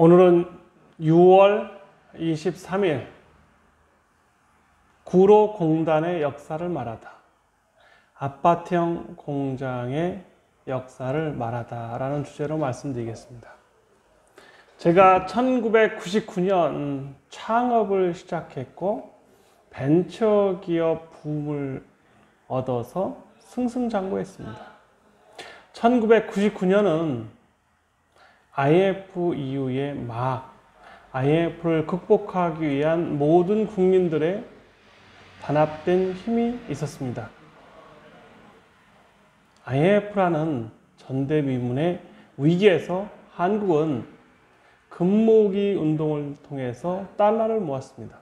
오늘은 6월 23일 구로공단의 역사를 말하다, 아파트형 공장의 역사를 말하다 라는 주제로 말씀드리겠습니다. 제가 1999년 창업을 시작했고 벤처기업 붐을 얻어서 승승장구했습니다. 1999년은 IMF 이후에 IMF를 극복하기 위한 모든 국민들의 단합된 힘이 있었습니다. IMF라는 전대미문의 위기에서 한국은 금모으기 운동을 통해서 달러를 모았습니다.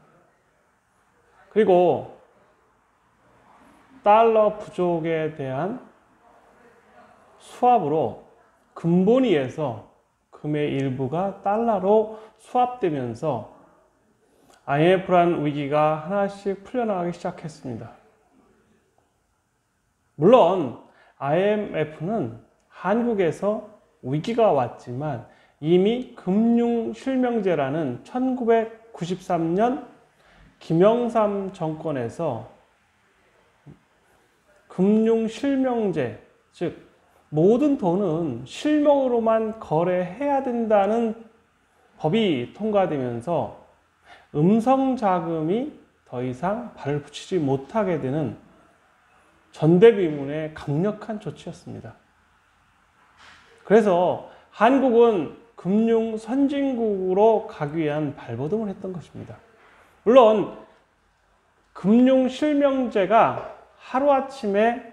그리고 달러 부족에 대한 수합으로 금본위에서 금의 일부가 달러로 수합되면서 IMF라는 위기가 하나씩 풀려나가기 시작했습니다. 물론 IMF는 한국에서 위기가 왔지만 이미 금융실명제라는 1993년 김영삼 정권에서 금융실명제, 즉 모든 돈은 실명으로만 거래해야 된다는 법이 통과되면서 음성자금이 더 이상 발을 붙이지 못하게 되는 전대미문의 강력한 조치였습니다. 그래서 한국은 금융 선진국으로 가기 위한 발버둥을 했던 것입니다. 물론 금융실명제가 하루아침에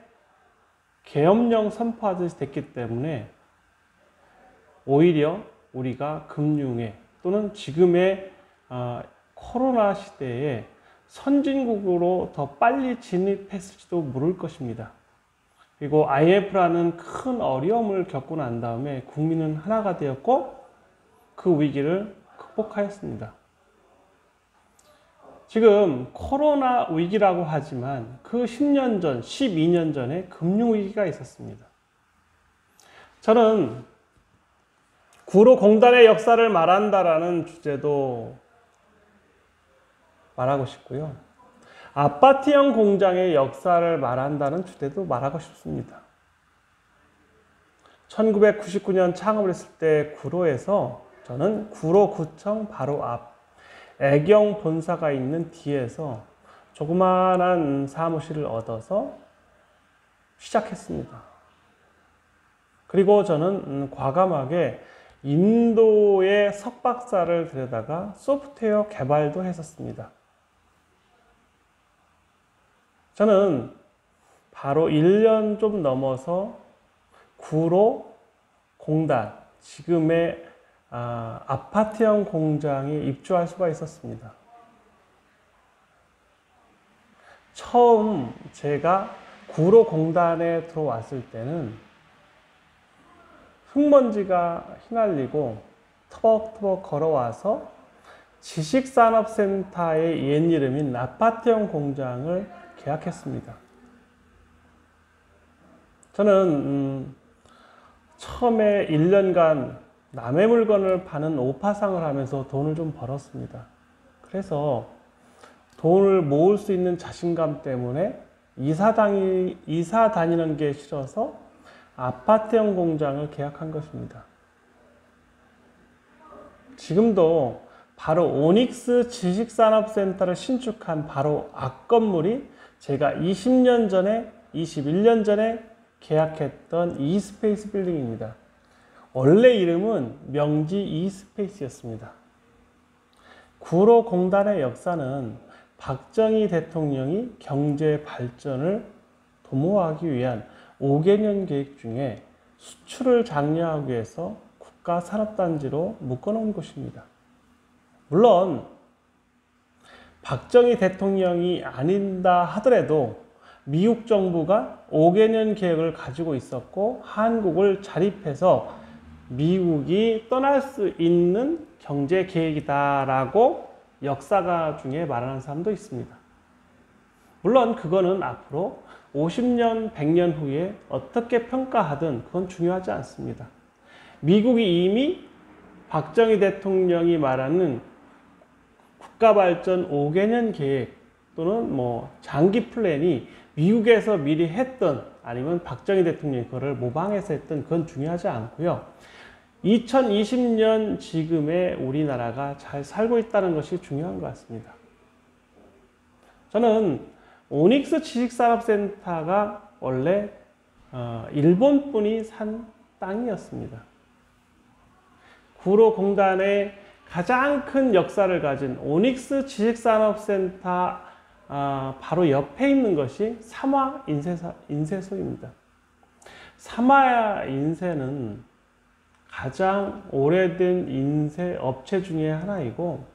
계엄령 선포하듯이 됐기 때문에 오히려 우리가 금융에 또는 지금의 코로나 시대에 선진국으로 더 빨리 진입했을지도 모를 것입니다. 그리고 IMF라는 큰 어려움을 겪고 난 다음에 국민은 하나가 되었고 그 위기를 극복하였습니다. 지금 코로나 위기라고 하지만 그 10년 전, 12년 전에 금융위기가 있었습니다. 저는 구로공단의 역사를 말한다라는 주제도 말하고 싶고요. 아파트형 공장의 역사를 말한다는 주제도 말하고 싶습니다. 1999년 창업을 했을 때 구로에서 저는 구로구청 바로 앞 애경 본사가 있는 뒤에서 조그마한 사무실을 얻어서 시작했습니다. 그리고 저는 과감하게 인도의 석박사를 들여다가 소프트웨어 개발도 했었습니다. 저는 바로 1년 좀 넘어서 구로공단, 지금의 아파트형 공장에 입주할 수가 있었습니다. 처음 제가 구로공단에 들어왔을 때는 흙먼지가 휘날리고 터벅터벅 걸어와서 지식산업센터의 옛 이름인 아파트형 공장을 계약했습니다. 저는 처음에 1년간 남의 물건을 파는 오파상을 하면서 돈을 좀 벌었습니다. 그래서 돈을 모을 수 있는 자신감 때문에 이사 다니는 게 싫어서 아파트형 공장을 계약한 것입니다. 지금도 바로 오닉스 지식산업센터를 신축한 바로 앞 건물이 제가 20년 전에, 21년 전에 계약했던 이스페이스 빌딩입니다. 원래 이름은 명지 이스페이스였습니다. 구로공단의 역사는 박정희 대통령이 경제 발전을 도모하기 위한 5개년 계획 중에 수출을 장려하기 위해서 국가산업단지로 묶어놓은 것입니다. 물론 박정희 대통령이 아닌다 하더라도 미국 정부가 5개년 계획을 가지고 있었고 한국을 자립해서 미국이 떠날 수 있는 경제 계획이다라고 역사가 중에 말하는 사람도 있습니다. 물론 그거는 앞으로 50년, 100년 후에 어떻게 평가하든 그건 중요하지 않습니다. 미국이 이미 박정희 대통령이 말하는 국가발전 5개년 계획 또는 뭐 장기 플랜이 미국에서 미리 했던 아니면 박정희 대통령이 그거를 모방해서 했던 그건 중요하지 않고요. 2020년 지금의 우리나라가 잘 살고 있다는 것이 중요한 것 같습니다. 저는 오닉스 지식산업센터가 원래 일본 분이 산 땅이었습니다. 구로공단의 가장 큰 역사를 가진 오닉스 지식산업센터 바로 옆에 있는 것이 삼화인쇄소입니다. 삼화인쇄는 가장 오래된 인쇄 업체 중에 하나이고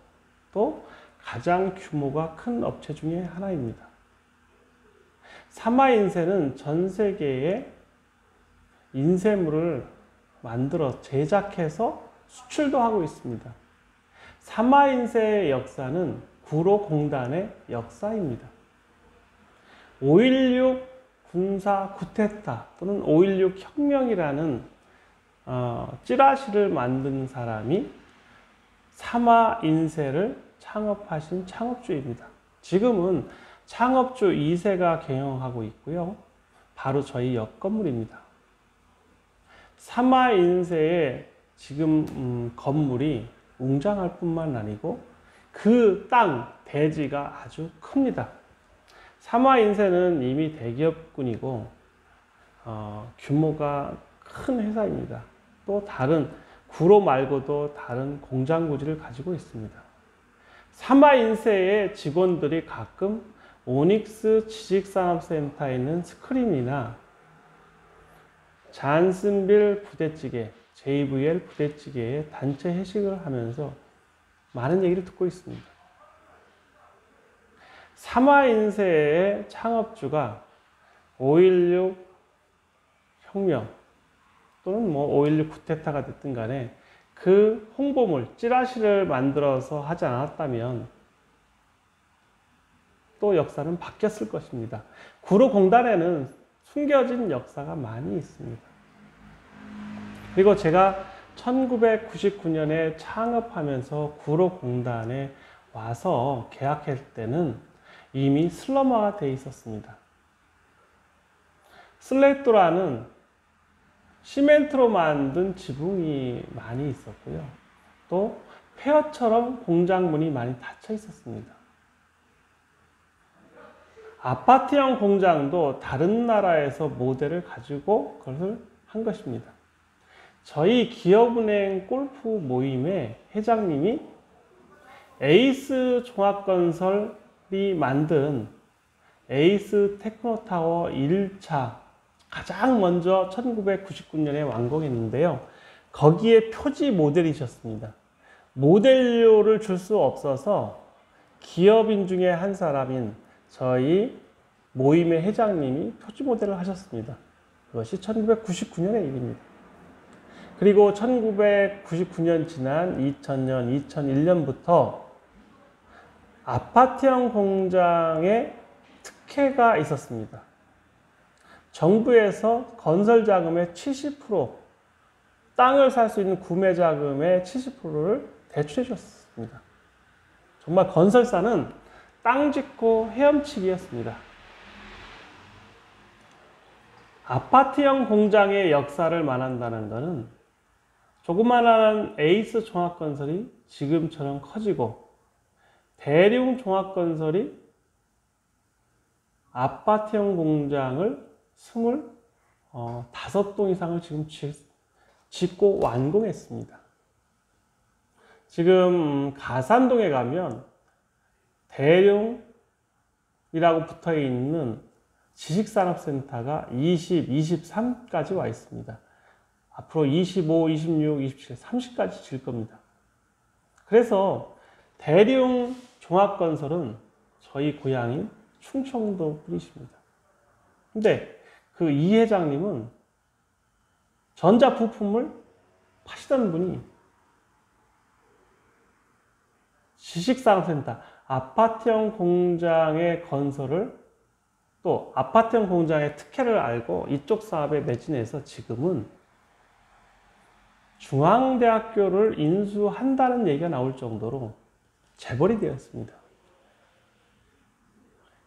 또 가장 규모가 큰 업체 중에 하나입니다. 삼화인쇄는 전 세계에 인쇄물을 만들어 제작해서 수출도 하고 있습니다. 삼화인쇄의 역사는 구로공단의 역사입니다. 5.16 군사 쿠데타 또는 5.16 혁명이라는 찌라시를 만든 사람이 삼화인쇄를 창업하신 창업주입니다. 지금은 창업주 2세가 경영하고 있고요. 바로 저희 옆 건물입니다. 삼화인쇄의 지금 건물이 웅장할 뿐만 아니고 그 땅 대지가 아주 큽니다. 삼화인쇄는 이미 대기업군이고 규모가 큰 회사입니다. 또 다른 구로 말고도 다른 공장 부지를 가지고 있습니다. 삼화인쇄의 직원들이 가끔 오닉스 지식산업센터에 있는 스크린이나 잔슨빌 부대찌개, JVL 부대찌개의 단체 회식을 하면서 많은 얘기를 듣고 있습니다. 삼화인쇄의 창업주가 5.16 혁명 또는 뭐 5.16 쿠데타가 됐든 간에 그 홍보물, 찌라시를 만들어서 하지 않았다면 또 역사는 바뀌었을 것입니다. 구로공단에는 숨겨진 역사가 많이 있습니다. 그리고 제가 1999년에 창업하면서 구로공단에 와서 계약할 때는 이미 슬럼화가 되어 있었습니다. 슬레이토라는 시멘트로 만든 지붕이 많이 있었고요. 또 폐허처럼 공장문이 많이 닫혀 있었습니다. 아파트형 공장도 다른 나라에서 모델을 가지고 그것을 한 것입니다. 저희 기업은행 골프 모임의 회장님이 에이스 종합건설이 만든 에이스 테크노타워 1차 가장 먼저 1999년에 완공했는데요. 거기에 표지 모델이셨습니다. 모델료를 줄 수 없어서 기업인 중에 한 사람인 저희 모임의 회장님이 표지 모델을 하셨습니다. 그것이 1999년의 일입니다. 그리고 1999년 지난 2000년, 2001년부터 아파트형 공장에 특혜가 있었습니다. 정부에서 건설 자금의 70%, 땅을 살 수 있는 구매 자금의 70%를 대출해 줬습니다. 정말 건설사는 땅 짓고 헤엄치기였습니다. 아파트형 공장의 역사를 말한다는 것은 조그마한 에이스 종합건설이 지금처럼 커지고 대륙 종합건설이 아파트형 공장을 25동 이상을 지금 짓고 완공했습니다. 지금 가산동에 가면 대륙이라고 붙어 있는 지식산업센터가 20, 23까지 와 있습니다. 앞으로 25, 26, 27, 30까지 질 겁니다. 그래서 대륙 종합건설은 저희 고향인 충청도 분이십니다. 근데 그 이 회장님은 전자부품을 파시던 분이 지식산업센터, 아파트형 공장의 건설을 또 아파트형 공장의 특혜를 알고 이쪽 사업에 매진해서 지금은 중앙대학교를 인수한다는 얘기가 나올 정도로 재벌이 되었습니다.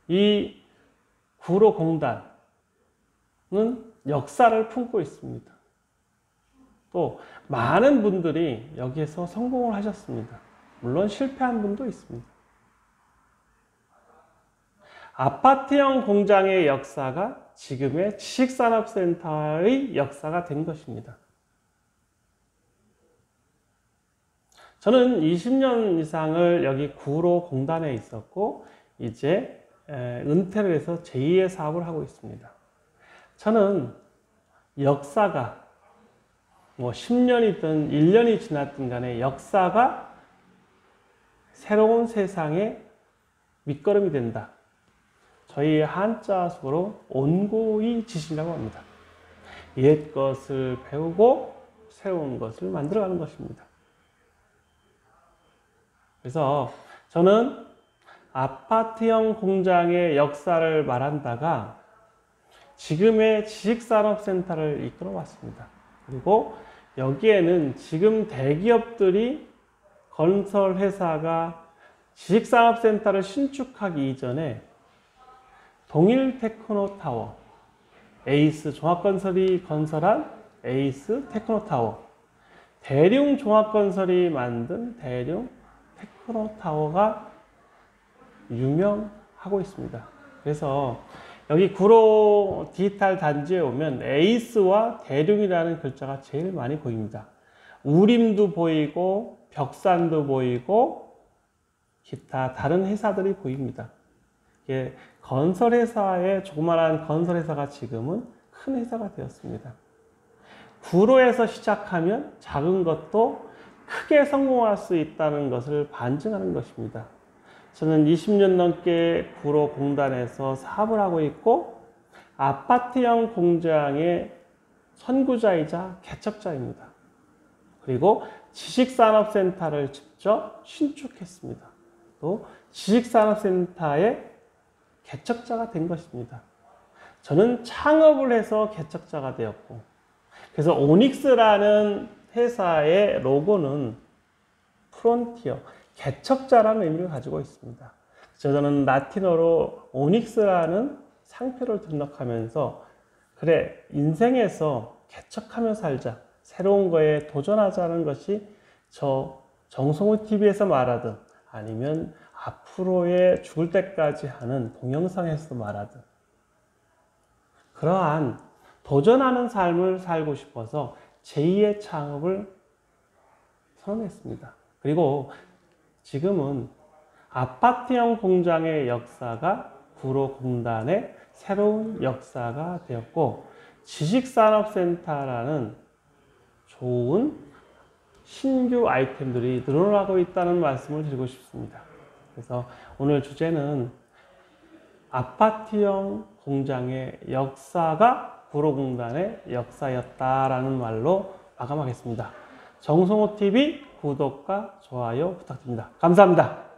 이 구로공단은 역사를 품고 있습니다. 또 많은 분들이 여기에서 성공을 하셨습니다. 물론 실패한 분도 있습니다. 아파트형 공장의 역사가 지금의 지식산업센터의 역사가 된 것입니다. 저는 20년 이상을 여기 구로공단에 있었고 이제 은퇴를 해서 제2의 사업을 하고 있습니다. 저는 역사가 10년이든 1년이 지났든 간에 역사가 새로운 세상의 밑거름이 된다. 저희 한자식으로 온고의 지식이라고 합니다. 옛 것을 배우고 새로운 것을 만들어가는 것입니다. 그래서 저는 아파트형 공장의 역사를 말한다가 지금의 지식산업센터를 이끌어 왔습니다. 그리고 여기에는 지금 대기업들이 건설회사가 지식산업센터를 신축하기 이전에 동일테크노타워, 에이스 종합건설이 건설한 에이스 테크노타워, 대룡종합건설이 만든 대룡 테크노타워가 유명하고 있습니다. 그래서 여기 구로 디지털 단지에 오면 에이스와 대룡이라는 글자가 제일 많이 보입니다. 우림도 보이고 벽산도 보이고 기타 다른 회사들이 보입니다. 건설회사의 조그마한 건설회사가 지금은 큰 회사가 되었습니다. 구로에서 시작하면 작은 것도 크게 성공할 수 있다는 것을 반증하는 것입니다. 저는 20년 넘게 구로공단에서 사업을 하고 있고 아파트형 공장의 선구자이자 개척자입니다. 그리고 지식산업센터를 직접 신축했습니다. 또 지식산업센터의 개척자가 된 것입니다. 저는 창업을 해서 개척자가 되었고, 그래서 오닉스라는 회사의 로고는 프론티어, 개척자라는 의미를 가지고 있습니다. 저는 라틴어로 오닉스라는 상표를 등록하면서 그래, 인생에서 개척하며 살자, 새로운 거에 도전하자는 것이 저 정성우 TV에서 말하든 아니면 앞으로의 죽을 때까지 하는 동영상에서도 말하든 그러한 도전하는 삶을 살고 싶어서 제2의 창업을 선언했습니다. 그리고 지금은 아파트형 공장의 역사가 구로공단의 새로운 역사가 되었고 지식산업센터라는 좋은 신규 아이템들이 늘어나고 있다는 말씀을 드리고 싶습니다. 그래서 오늘 주제는 아파트형 공장의 역사가 구로공단의 역사였다라는 말로 마감하겠습니다. 정성호 TV 구독과 좋아요 부탁드립니다. 감사합니다.